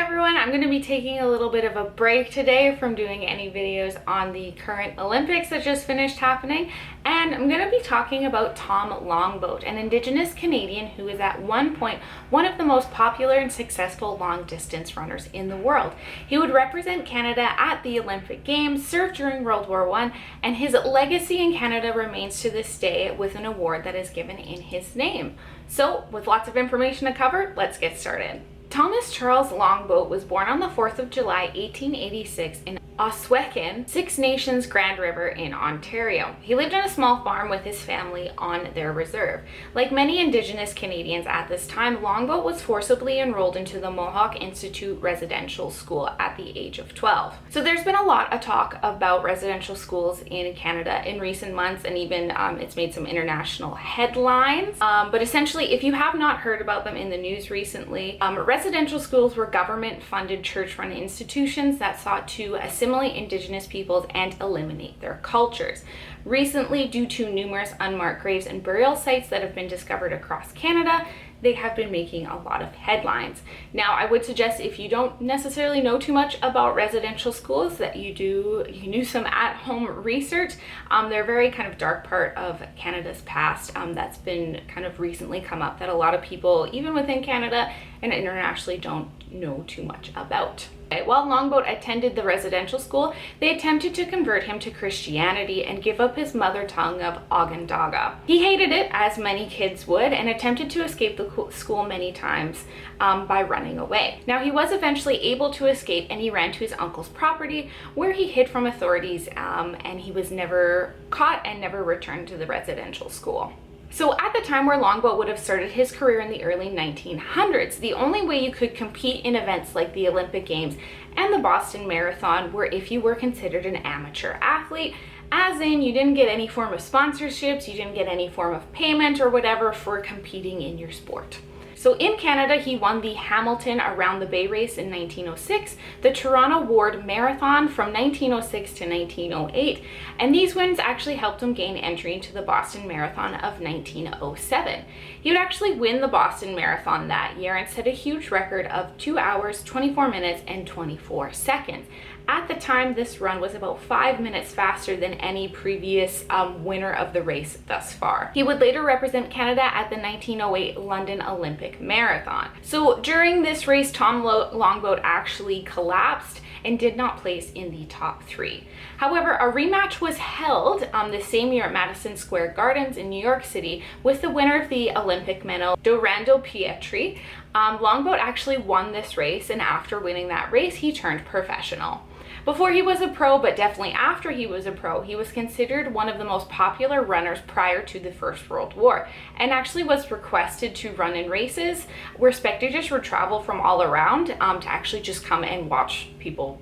everyone, I'm going to be taking a little bit of a break today from doing any videos on the current Olympics that just finished happening, and I'm going to be talking about Tom Longboat, an Indigenous Canadian who is at one point one of the most popular and successful long distance runners in the world. He would represent Canada at the Olympic Games, served during World War I, and his legacy in Canada remains to this day with an award that is given in his name. So with lots of information to cover, let's get started. Thomas Charles Longboat was born on the 4th of July, 1886 in Oswegan, Six Nations Grand River in Ontario. He lived on a small farm with his family on their reserve. Like many Indigenous Canadians at this time, Longboat was forcibly enrolled into the Mohawk Institute Residential School at the age of 12. So there's been a lot of talk about residential schools in Canada in recent months, and even it's made some international headlines. But essentially, if you have not heard about them in the news recently, residential schools were government-funded church-run institutions that sought to assimilate Indigenous peoples and eliminate their cultures. Recently, due to numerous unmarked graves and burial sites that have been discovered across Canada, they have been making a lot of headlines. Now, I would suggest if you don't necessarily know too much about residential schools that you can do some at-home research. They're a very kind of dark part of Canada's past that's been kind of recently come up that a lot of people, even within Canada and internationally, don't know too much about. While Longboat attended the residential school, they attempted to convert him to Christianity and give up his mother tongue of Onondaga. He hated it, as many kids would, and attempted to escape the school many times by running away. Now, he was eventually able to escape, and he ran to his uncle's property where he hid from authorities, and he was never caught and never returned to the residential school. So at the time where Longboat would have started his career in the early 1900s, the only way you could compete in events like the Olympic Games and the Boston Marathon were if you were considered an amateur athlete, as in you didn't get any form of sponsorships, you didn't get any form of payment or whatever for competing in your sport. So in Canada, he won the Hamilton Around the Bay race in 1906, the Toronto Ward Marathon from 1906 to 1908, and these wins actually helped him gain entry into the Boston Marathon of 1907. He would actually win the Boston Marathon that year and set a huge record of 2 hours, 24 minutes, and 24 seconds. At the time, this run was about 5 minutes faster than any previous winner of the race thus far. He would later represent Canada at the 1908 London Olympic Marathon. So during this race, Tom Longboat actually collapsed and did not place in the top 3. However, a rematch was held the same year at Madison Square Gardens in New York City with the winner of the Olympic medal, Dorando Pietri. Longboat actually won this race, and after winning that race, he turned professional. Before he was a pro, but definitely after he was a pro, he was considered one of the most popular runners prior to the First World War, and actually was requested to run in races where spectators would travel from all around to actually just come and watch people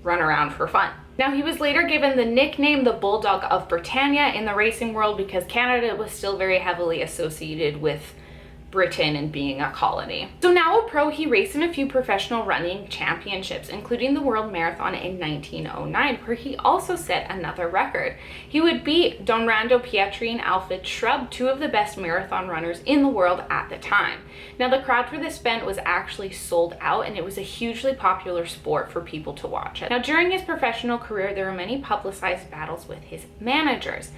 run around for fun. Now, he was later given the nickname the Bulldog of Britannia in the racing world because Canada was still very heavily associated with Britain and being a colony. So now a pro, he raced in a few professional running championships, including the World Marathon in 1909, where he also set another record. He would beat Dorando Pietri and Alfred Shrub, two of the best marathon runners in the world at the time. Now, the crowd for this event was actually sold out, and it was a hugely popular sport for people to watch it. Now, during his professional career, there were many publicized battles with his managers.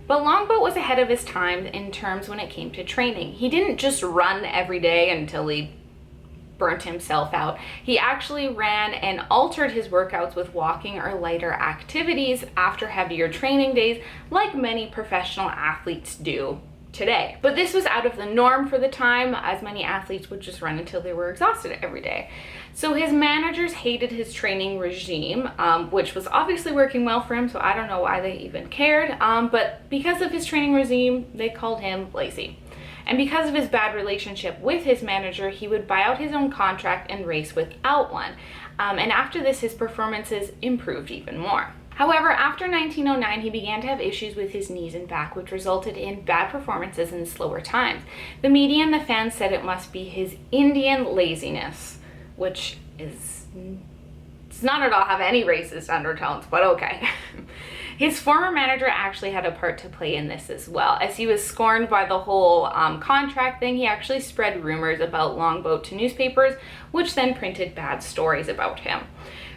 But Longboat was ahead of his time in terms when it came to training. He didn't just run every day until he burnt himself out. He actually ran and altered his workouts with walking or lighter activities after heavier training days, like many professional athletes do today. But this was out of the norm for the time, as many athletes would just run until they were exhausted every day. So his managers hated his training regime, which was obviously working well for him, so I don't know why they even cared, but because of his training regime, they called him lazy. And because of his bad relationship with his manager, he would buy out his own contract and race without one. And after this, his performances improved even more. However, after 1909, he began to have issues with his knees and back, which resulted in bad performances and slower times. The media and the fans said it must be his Indian laziness, which does not at all have any racist undertones, but okay. His former manager actually had a part to play in this as well. As he was scorned by the whole contract thing, he actually spread rumors about Longboat to newspapers, which then printed bad stories about him.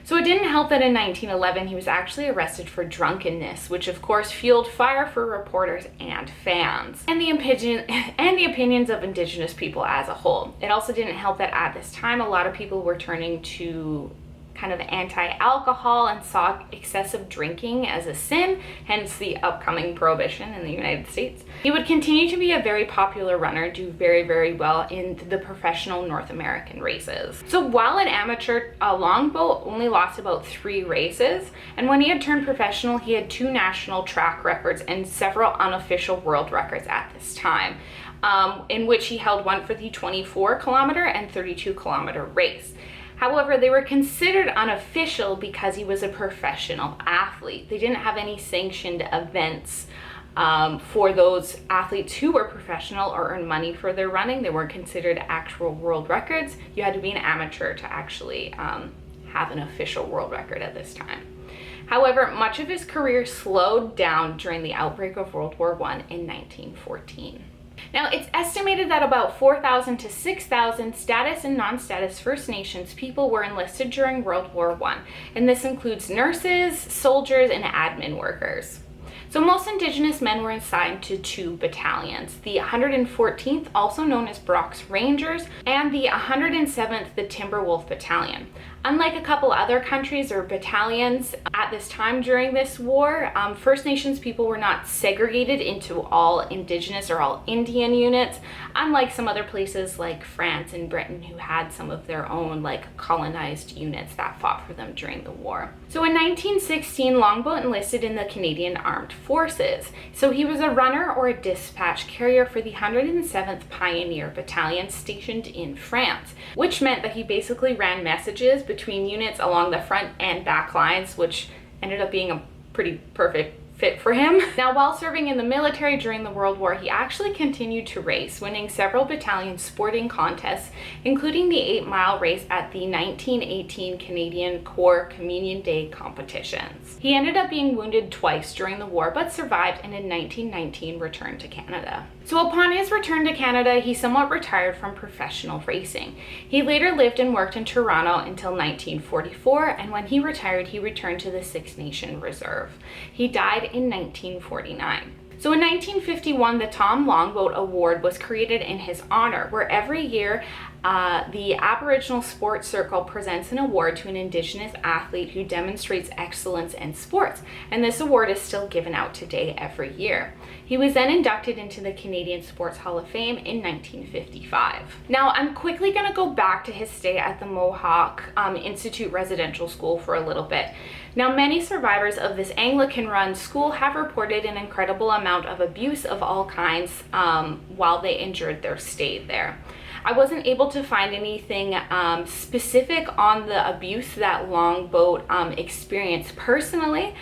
So it didn't help that in 1911 he was actually arrested for drunkenness, which of course fueled fire for reporters and fans, and the opinions of Indigenous people as a whole. It also didn't help that at this time a lot of people were turning to kind of anti-alcohol and saw excessive drinking as a sin, hence the upcoming prohibition in the United States. He would continue to be a very popular runner, do very, very well in the professional North American races. So while an amateur, Longboat only lost about 3 races, and when he had turned professional, he had 2 national track records and several unofficial world records at this time, in which he held one for the 24-kilometer and 32-kilometer race. However, they were considered unofficial because he was a professional athlete. They didn't have any sanctioned events for those athletes who were professional or earned money for their running. They weren't considered actual world records. You had to be an amateur to actually have an official world record at this time. However, much of his career slowed down during the outbreak of World War I in 1914. Now, it's estimated that about 4,000 to 6,000 status and non-status First Nations people were enlisted during World War I, and this includes nurses, soldiers, and admin workers. So most Indigenous men were assigned to 2 battalions, the 114th, also known as Brock's Rangers, and the 107th, the Timberwolf Battalion. Unlike a couple other countries or battalions at this time during this war, First Nations people were not segregated into all Indigenous or all Indian units, unlike some other places like France and Britain who had some of their own colonized units that fought for them during the war. So in 1916, Longboat enlisted in the Canadian Armed Forces. So he was a runner or a dispatch carrier for the 107th Pioneer Battalion stationed in France, which meant that he basically ran messages between units along the front and back lines, which ended up being a pretty perfect fit for him. Now, while serving in the military during the World War, he actually continued to race, winning several battalion sporting contests, including the 8-mile race at the 1918 Canadian Corps Communion Day competitions. He ended up being wounded twice during the war, but survived, and in 1919 returned to Canada. So upon his return to Canada, he somewhat retired from professional racing. He later lived and worked in Toronto until 1944, and when he retired, he returned to the Six Nation Reserve. He died in 1949. So in 1951, the Tom Longboat Award was created in his honor, where every year the Aboriginal Sports Circle presents an award to an Indigenous athlete who demonstrates excellence in sports, and this award is still given out today every year. He was then inducted into the Canadian Sports Hall of Fame in 1955. Now, I'm quickly going to go back to his stay at the Mohawk Institute Residential School for a little bit. Now, many survivors of this Anglican-run school have reported an incredible amount of abuse of all kinds while they endured their stay there. I wasn't able to find anything specific on the abuse that Longboat experienced personally,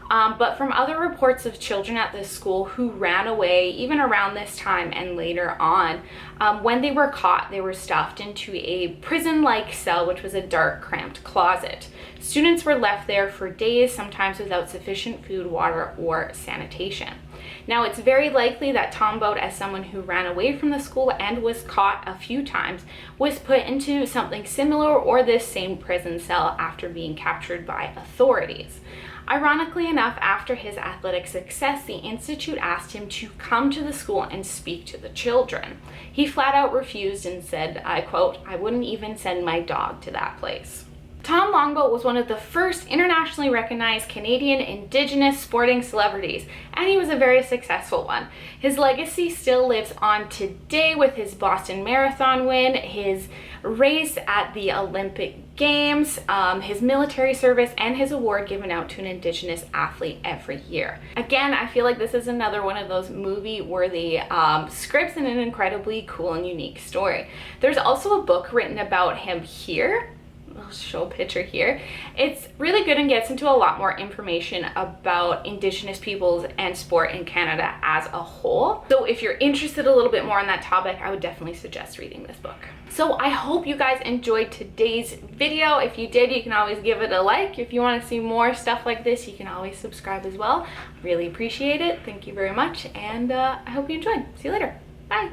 but from other reports of children at this school who ran away even around this time and later on, when they were caught, they were stuffed into a prison-like cell, which was a dark, cramped closet. Students were left there for days, sometimes without sufficient food, water, or sanitation. Now, it's very likely that Tom Boat, as someone who ran away from the school and was caught a few times, was put into something similar or this same prison cell after being captured by authorities. Ironically enough, after his athletic success, the Institute asked him to come to the school and speak to the children. He flat out refused and said, I quote, "I wouldn't even send my dog to that place." Tom Longboat was one of the first internationally recognized Canadian Indigenous sporting celebrities, and he was a very successful one. His legacy still lives on today with his Boston Marathon win, his race at the Olympic Games, his military service, and his award given out to an Indigenous athlete every year. Again, I feel like this is another one of those movie-worthy scripts and an incredibly cool and unique story. There's also a book written about him here. I'll show a picture here. It's really good and gets into a lot more information about Indigenous peoples and sport in Canada as a whole. So if you're interested a little bit more on that topic, I would definitely suggest reading this book. So I hope you guys enjoyed today's video. If you did, you can always give it a like. If you want to see more stuff like this, you can always subscribe as well. Really appreciate it. Thank you very much, and I hope you enjoyed. See you later. Bye.